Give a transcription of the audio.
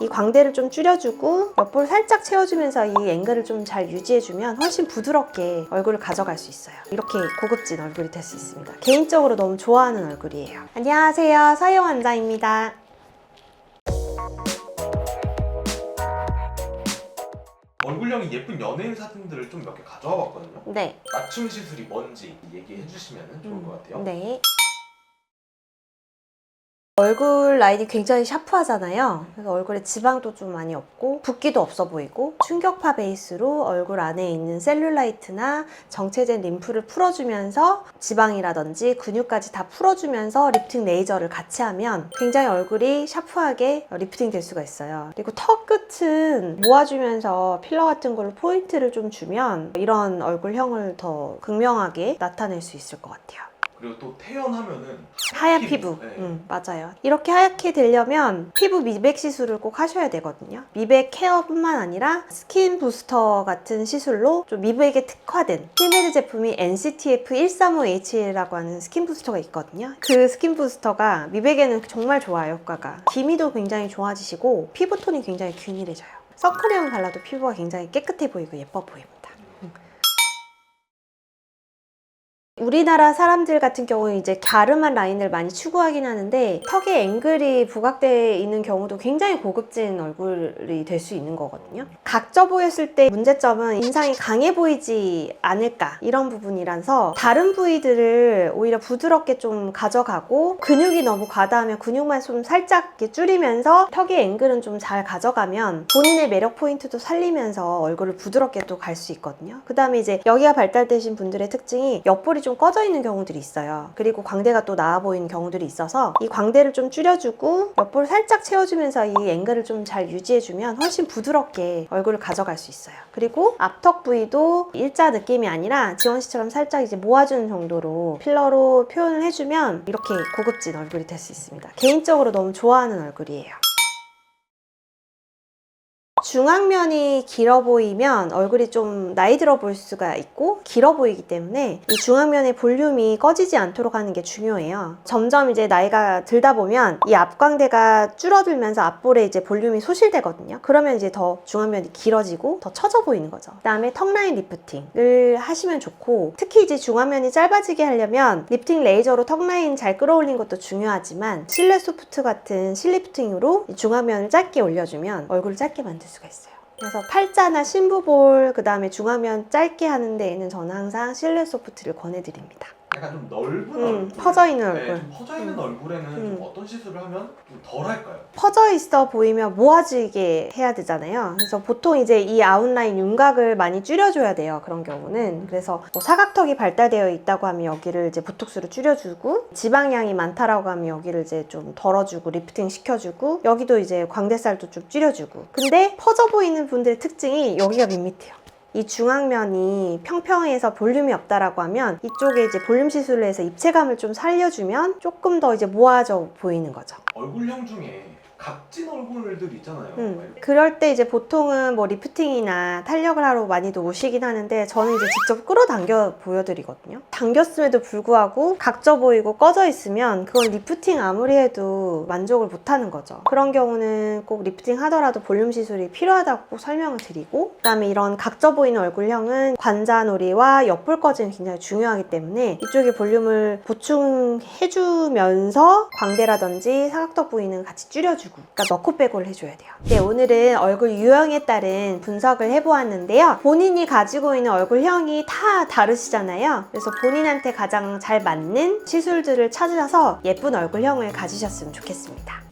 이 광대를 좀 줄여주고 옆볼 살짝 채워주면서 이 앵글을 좀 잘 유지해주면 훨씬 부드럽게 얼굴을 가져갈 수 있어요. 이렇게 고급진 얼굴이 될 수 있습니다. 개인적으로 너무 좋아하는 얼굴이에요. 안녕하세요, 서영 원장입니다. 얼굴형이 예쁜 연예인 사진들을 좀 몇 개 가져와 봤거든요. 네. 맞춤 시술이 뭔지 얘기해 주시면 좋을 것 같아요. 네. 얼굴 라인이 굉장히 샤프하잖아요. 그래서 얼굴에 지방도 좀 많이 없고 붓기도 없어 보이고 충격파 베이스로 얼굴 안에 있는 셀룰라이트나 정체된 림프를 풀어주면서 지방이라든지 근육까지 다 풀어주면서 리프팅 레이저를 같이 하면 굉장히 얼굴이 샤프하게 리프팅 될 수가 있어요. 그리고 턱 끝은 모아주면서 필러 같은 걸로 포인트를 좀 주면 이런 얼굴형을 더 극명하게 나타낼 수 있을 것 같아요. 그리고 또 태연하면은 하얀 피부. 네. 맞아요. 이렇게 하얗게 되려면 피부 미백 시술을 꼭 하셔야 되거든요. 미백 케어뿐만 아니라 스킨 부스터 같은 시술로 좀 미백에 특화된 힐메드 제품이 NCTF135H라고 하는 스킨 부스터가 있거든요. 그 스킨 부스터가 미백에는 정말 좋아요, 효과가. 기미도 굉장히 좋아지시고 피부톤이 굉장히 균일해져요. 선크림을 발라도 피부가 굉장히 깨끗해 보이고 예뻐 보입니다. 우리나라 사람들 같은 경우는 이제 갸름한 라인을 많이 추구하긴 하는데 턱에 앵글이 부각되어 있는 경우도 굉장히 고급진 얼굴이 될 수 있는 거거든요. 각져 보였을 때 문제점은 인상이 강해 보이지 않을까 이런 부분이라서 다른 부위들을 오히려 부드럽게 좀 가져가고 근육이 너무 과다하면 근육만 좀 살짝 이렇게 줄이면서 턱의 앵글은 좀 잘 가져가면 본인의 매력 포인트도 살리면서 얼굴을 부드럽게 또 갈 수 있거든요. 그 다음에 이제 여기가 발달되신 분들의 특징이 옆볼이 좀 꺼져 있는 경우들이 있어요. 그리고 광대가 또 나와 보이는 경우들이 있어서 이 광대를 좀 줄여주고 옆볼 살짝 채워주면서 이 앵글을 좀 잘 유지해주면 훨씬 부드럽게 얼굴을 가져갈 수 있어요. 그리고 앞턱 부위도 일자 느낌이 아니라 지원 씨처럼 살짝 이제 모아주는 정도로 필러로 표현을 해주면 이렇게 고급진 얼굴이 될 수 있습니다. 개인적으로 너무 좋아하는 얼굴이에요. 중앙면이 길어 보이면 얼굴이 좀 나이 들어 보일 수가 있고 길어 보이기 때문에 이 중앙면의 볼륨이 꺼지지 않도록 하는 게 중요해요. 점점 이제 나이가 들다 보면 이 앞광대가 줄어들면서 앞볼에 이제 볼륨이 소실되거든요. 그러면 이제 더 중앙면이 길어지고 더 처져 보이는 거죠. 그 다음에 턱라인 리프팅을 하시면 좋고 특히 이제 중앙면이 짧아지게 하려면 리프팅 레이저로 턱라인 잘 끌어올리는 것도 중요하지만 실내 소프트 같은 실리프팅으로 중앙면을 짧게 올려주면 얼굴을 짧게 만들 수가 있어요. 그래서 팔자나 심부볼 그 다음에 중앙면 짧게 하는 데에는 저는 항상 실내 소프트를 권해드립니다. 약간 좀 넓은 얼굴, 퍼져있는 얼굴. 네, 좀 퍼져있는 얼굴에는 좀 어떤 시술을 하면 좀 덜 할까요? 퍼져 있어 보이면 모아지게 해야 되잖아요. 그래서 보통 이제 이 아웃라인 윤곽을 많이 줄여줘야 돼요. 그런 경우는. 그래서 뭐 사각턱이 발달되어 있다고 하면 여기를 이제 보톡스로 줄여주고 지방량이 많다라고 하면 여기를 이제 좀 덜어주고 리프팅 시켜주고 여기도 이제 광대살도 좀 줄여주고. 근데 퍼져 보이는 분들의 특징이 여기가 밋밋해요. 이 중앙면이 평평해서 볼륨이 없다라고 하면 이쪽에 이제 볼륨 시술을 해서 입체감을 좀 살려주면 조금 더 이제 모아져 보이는 거죠. 얼굴형 중에 각진 얼굴들 있잖아요. 그럴 때 이제 보통은 뭐 리프팅이나 탄력을 하러 많이도 오시긴 하는데 저는 이제 직접 끌어당겨 보여드리거든요. 당겼음에도 불구하고 각져 보이고 꺼져 있으면 그건 리프팅 아무리 해도 만족을 못하는 거죠. 그런 경우는 꼭 리프팅 하더라도 볼륨 시술이 필요하다고 꼭 설명을 드리고 그 다음에 이런 각져 보이는 얼굴형은 관자놀이와 옆볼 꺼짐이 굉장히 중요하기 때문에 이쪽에 볼륨을 보충해주면서 광대라든지 사각턱 부위는 같이 줄여주고 그러니까 넣고 빼고를 해줘야 돼요. 네, 오늘은 얼굴 유형에 따른 분석을 해보았는데요. 본인이 가지고 있는 얼굴형이 다 다르시잖아요. 그래서 본인한테 가장 잘 맞는 시술들을 찾으셔서 예쁜 얼굴형을 가지셨으면 좋겠습니다.